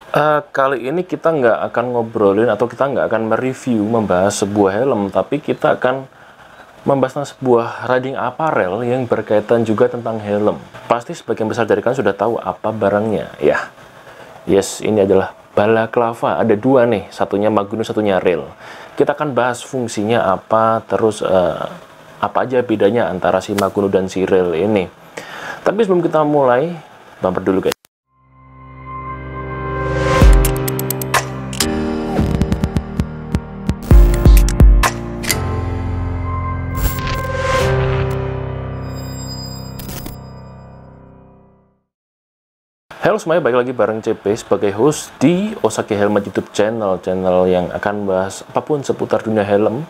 Kali ini kita nggak akan ngobrolin atau kita nggak akan mereview membahas sebuah helm, tapi kita akan membahas tentang sebuah riding apparel yang berkaitan juga tentang helm. Pasti sebagian besar dari kalian sudah tahu apa barangnya, ya. Yes, ini adalah balaclava. Ada dua nih, satunya Magnum, satunya Real. Kita akan bahas fungsinya apa, terus apa aja bedanya antara si Magnum dan si Real ini. Tapi sebelum kita mulai, bumper dulu guys. Halo semuanya, balik lagi bareng CP sebagai host di Osake Helmet YouTube channel yang akan bahas apapun seputar dunia helm,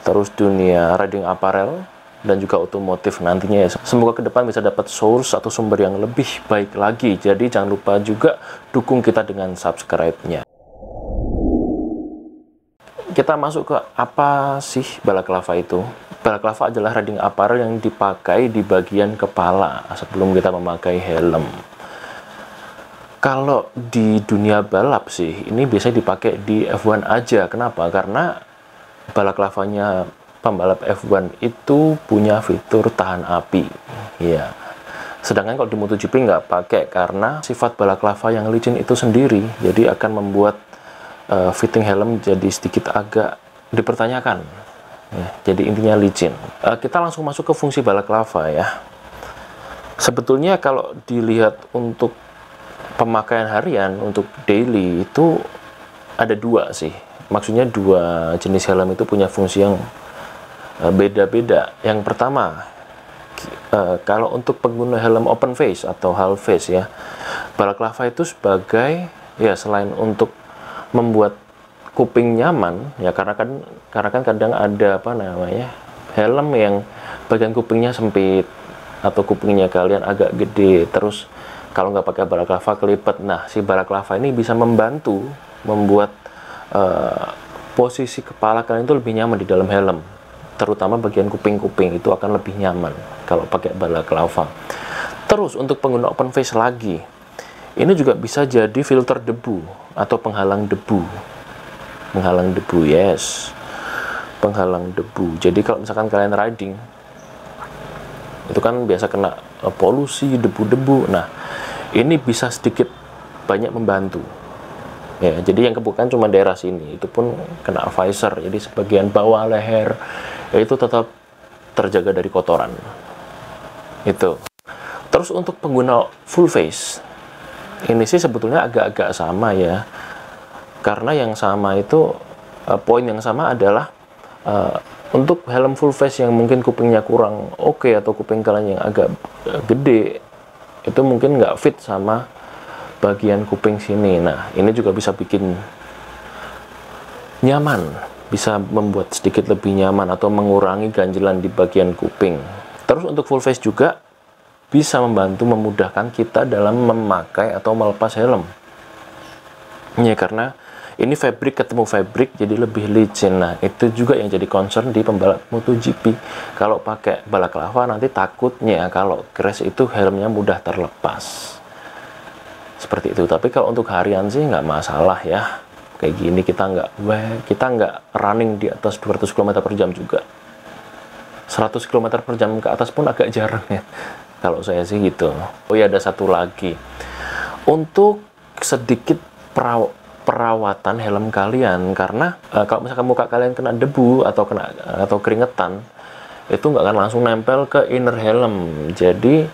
terus dunia riding apparel, dan juga otomotif nantinya ya. Semoga ke depan bisa dapat source atau sumber yang lebih baik lagi. Jadi jangan lupa juga dukung kita dengan subscribe-nya. Kita masuk ke apa sih balaclava itu? Balaclava adalah riding apparel yang dipakai di bagian kepala sebelum kita memakai helm. Kalau di dunia balap sih, ini biasanya dipakai di F1 aja. Kenapa? Karena balaclavanya pembalap F1 itu punya fitur tahan api. Ya. Sedangkan kalau di MotoGP nggak pakai karena sifat balaclava yang licin itu sendiri, jadi akan membuat fitting helm jadi sedikit agak dipertanyakan. Ya, jadi intinya licin. Kita langsung masuk ke fungsi balaclava ya. Sebetulnya kalau dilihat untuk pemakaian harian untuk daily itu ada dua sih. Maksudnya dua jenis helm itu punya fungsi yang beda-beda. Yang pertama, kalau untuk pengguna helm open face atau half face ya, balaclava itu sebagai ya selain untuk membuat kuping nyaman ya, karena kan kadang ada apa namanya helm yang bagian kupingnya sempit atau kupingnya kalian agak gede, terus kalau nggak pakai balaclava kelipet. Nah, si balaclava ini bisa membantu membuat posisi kepala kalian itu lebih nyaman di dalam helm, terutama bagian kuping-kuping itu akan lebih nyaman kalau pakai balaclava. Terus untuk pengguna open face lagi, ini juga bisa jadi filter debu atau penghalang debu. Penghalang debu, yes, penghalang debu. Jadi kalau misalkan kalian riding itu kan biasa kena polusi, debu-debu. Nah, ini bisa sedikit banyak membantu ya. Jadi yang kebukaan cuma daerah sini, itu pun kena visor, jadi sebagian bawah leher ya itu tetap terjaga dari kotoran itu. Terus untuk pengguna full face ini sih sebetulnya agak-agak sama ya, karena yang sama itu poin yang sama adalah untuk helm full face yang mungkin kupingnya kurang oke atau kuping kalian yang agak gede, itu mungkin nggak fit sama bagian kuping sini. Nah, ini juga bisa bikin nyaman, bisa membuat sedikit lebih nyaman atau mengurangi ganjilan di bagian kuping. Terus untuk full face juga bisa membantu memudahkan kita dalam memakai atau melepas helm ya, karena ini fabric ketemu fabric jadi lebih licin. Nah, itu juga yang jadi concern di pembalap MotoGP. Kalau pakai balaclava nanti takutnya kalau crash itu helmnya mudah terlepas. Seperti itu. Tapi kalau untuk harian sih nggak masalah ya. Kayak gini kita nggak running di atas 200 km per jam juga. 100 km per jam ke atas pun agak jarang ya. Kalau saya sih gitu. Oh ya, ada satu lagi. Untuk sedikit perawatan helm kalian, karena kalau misalkan muka kalian kena debu atau keringetan, itu nggak akan langsung nempel ke inner helm. Jadi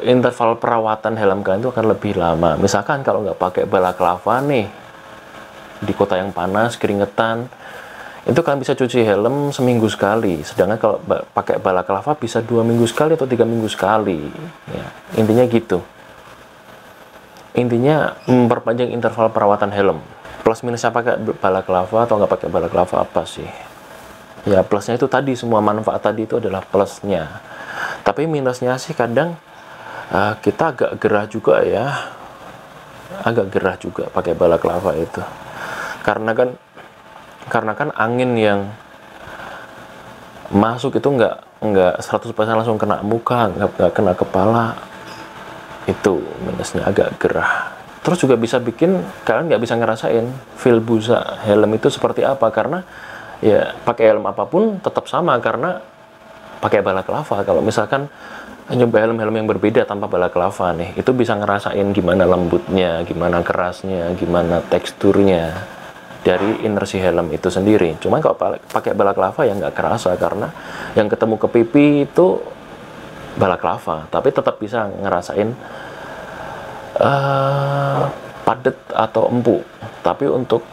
interval perawatan helm kalian itu akan lebih lama. Misalkan kalau nggak pakai balaclava nih di kota yang panas, keringetan, itu kalian bisa cuci helm seminggu sekali. Sedangkan kalau pakai balaclava bisa 2 minggu sekali atau 3 minggu sekali ya, intinya gitu. Intinya memperpanjang interval perawatan helm. Plus minusnya pakai balaclava atau nggak pakai balaclava apa sih? Ya, plusnya itu tadi, semua manfaat tadi itu adalah plusnya. Tapi minusnya sih kadang kita agak gerah juga ya. Agak gerah juga pakai balaclava itu. Karena kan angin yang masuk itu nggak 100% langsung kena muka, nggak kena kepala. Itu minusnya, agak gerah. Terus juga bisa bikin kalian nggak bisa ngerasain feel busa helm itu seperti apa, karena ya pakai helm apapun tetap sama karena pakai balaklava. Kalau misalkan nyoba helm-helm yang berbeda tanpa balaklava nih, itu bisa ngerasain gimana lembutnya, gimana kerasnya, gimana teksturnya dari inner si helm itu sendiri. Cuma kalau pakai balaklava ya nggak kerasa, karena yang ketemu ke pipi itu balaklava, tapi tetap bisa ngerasain padat atau empuk. Tapi untuk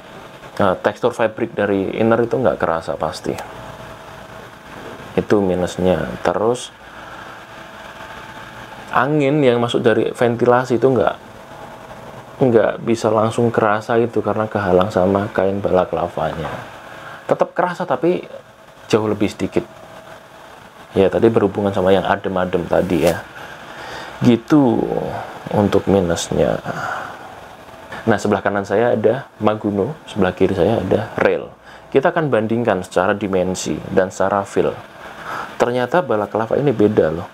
tekstur fabric dari inner itu nggak kerasa pasti. Itu minusnya. Terus angin yang masuk dari ventilasi itu nggak bisa langsung kerasa itu karena kehalang sama kain balaklavanya. Tetap kerasa tapi jauh lebih sedikit. Ya tadi berhubungan sama yang adem-adem tadi ya. Gitu untuk minusnya. Nah, sebelah kanan saya ada Maguno, sebelah kiri saya ada Rail. Kita akan bandingkan secara dimensi dan secara feel. Ternyata balaklava ini beda loh.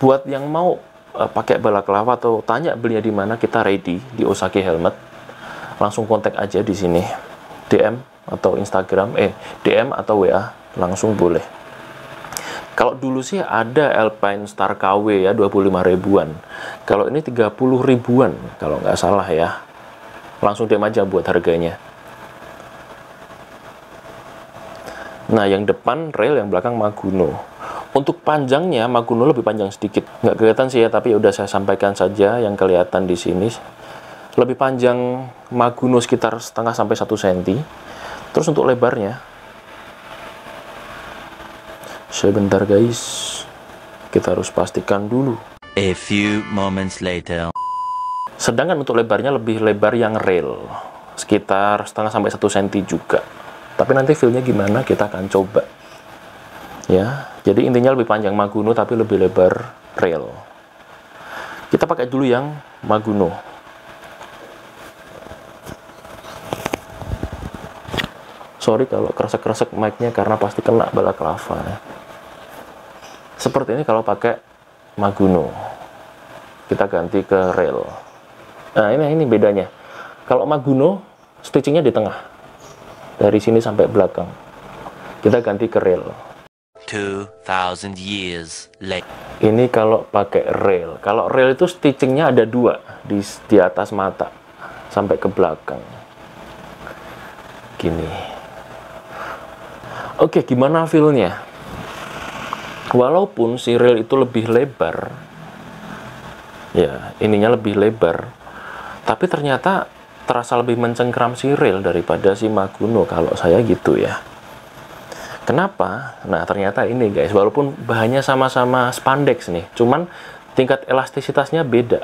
Buat yang mau pakai balaklava atau tanya belinya di mana, kita ready di Osake Helmet. Langsung kontak aja di sini. DM atau Instagram, DM atau WA langsung boleh. Kalau dulu sih ada Alpine Star KW ya 25 ribuan. Kalau ini 30 ribuan kalau nggak salah ya. Langsung DM aja buat harganya. Nah, yang depan Rail, yang belakang Maguno. Untuk panjangnya Maguno lebih panjang sedikit. Nggak kelihatan sih ya, tapi udah saya sampaikan saja yang kelihatan di sini. Lebih panjang Maguno sekitar setengah sampai 1 cm. Terus untuk lebarnya, sebentar guys, kita harus pastikan dulu. A few moments later. Sedangkan untuk lebarnya lebih lebar yang Rail, sekitar setengah sampai 1 cm juga. Tapi nanti feel-nya gimana kita akan coba. Ya, jadi intinya lebih panjang Maguno tapi lebih lebar Rail. Kita pakai dulu yang Maguno. Sorry kalau kresek-kresek mic-nya karena pasti kena balaklava ya. Seperti ini kalau pakai Maguno. Kita ganti ke Rail. Nah, ini bedanya. Kalau Maguno stitchingnya di tengah, dari sini sampai belakang. Kita ganti ke Rail. 2000 years later. Ini kalau pakai Rail. Kalau Rail itu stitchingnya ada 2 di atas mata sampai ke belakang. Gini. Oke, gimana feel-nya? Walaupun si Rail itu lebih lebar, ya ininya lebih lebar, tapi ternyata terasa lebih mencengkram si Rail daripada si Maguno kalau saya gitu ya. Kenapa? Nah, ternyata ini guys, walaupun bahannya sama-sama spandex nih, cuman tingkat elastisitasnya beda.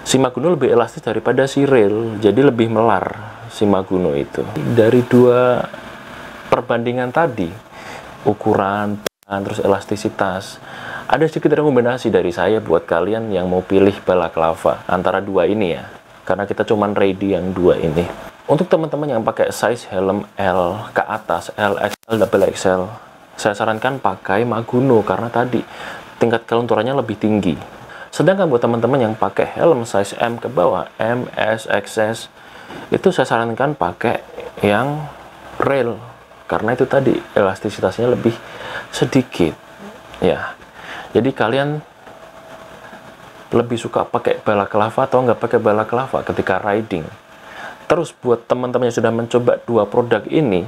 Si Maguno lebih elastis daripada si Rail, jadi lebih melar si Maguno itu. Dari 2 perbandingan tadi, ukuran, terus elastisitas, ada sedikit rekomendasi dari saya buat kalian yang mau pilih balaklava antara 2 ini ya, karena kita cuman ready yang 2 ini. Untuk teman-teman yang pakai size helm L ke atas, LXL, double XL, saya sarankan pakai Maguno karena tadi tingkat kelunturannya lebih tinggi. Sedangkan buat teman-teman yang pakai helm size M ke bawah, M, S, XS, itu saya sarankan pakai yang Rail karena itu tadi elastisitasnya lebih sedikit ya. Jadi kalian lebih suka pakai balaklava atau nggak pakai balaklava ketika riding. Terus buat teman-teman yang sudah mencoba 2 produk ini,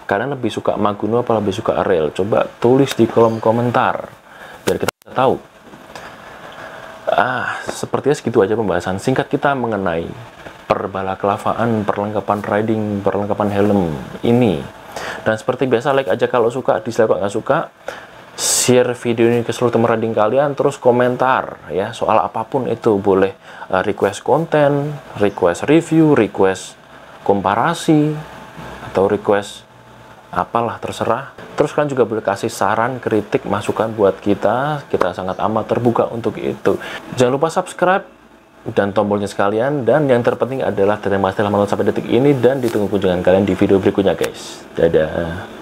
kalian lebih suka Maguno apa lebih suka Rail? Coba tulis di kolom komentar biar kita bisa tahu. Sepertinya segitu aja pembahasan singkat kita mengenai perbalaklavaan, perlengkapan riding, perlengkapan helm ini. Dan seperti biasa, like aja kalau suka, dislike kalau nggak suka, share video ini ke seluruh teman riding kalian, terus komentar ya soal apapun itu, boleh request konten, request review, request komparasi, atau request apalah terserah. Terus kalian juga boleh kasih saran, kritik, masukan buat kita sangat amat terbuka untuk itu. Jangan lupa subscribe dan tombolnya sekalian, dan yang terpenting adalah terima kasih telah menonton sampai detik ini dan ditunggu kunjungan kalian di video berikutnya guys. Dadah.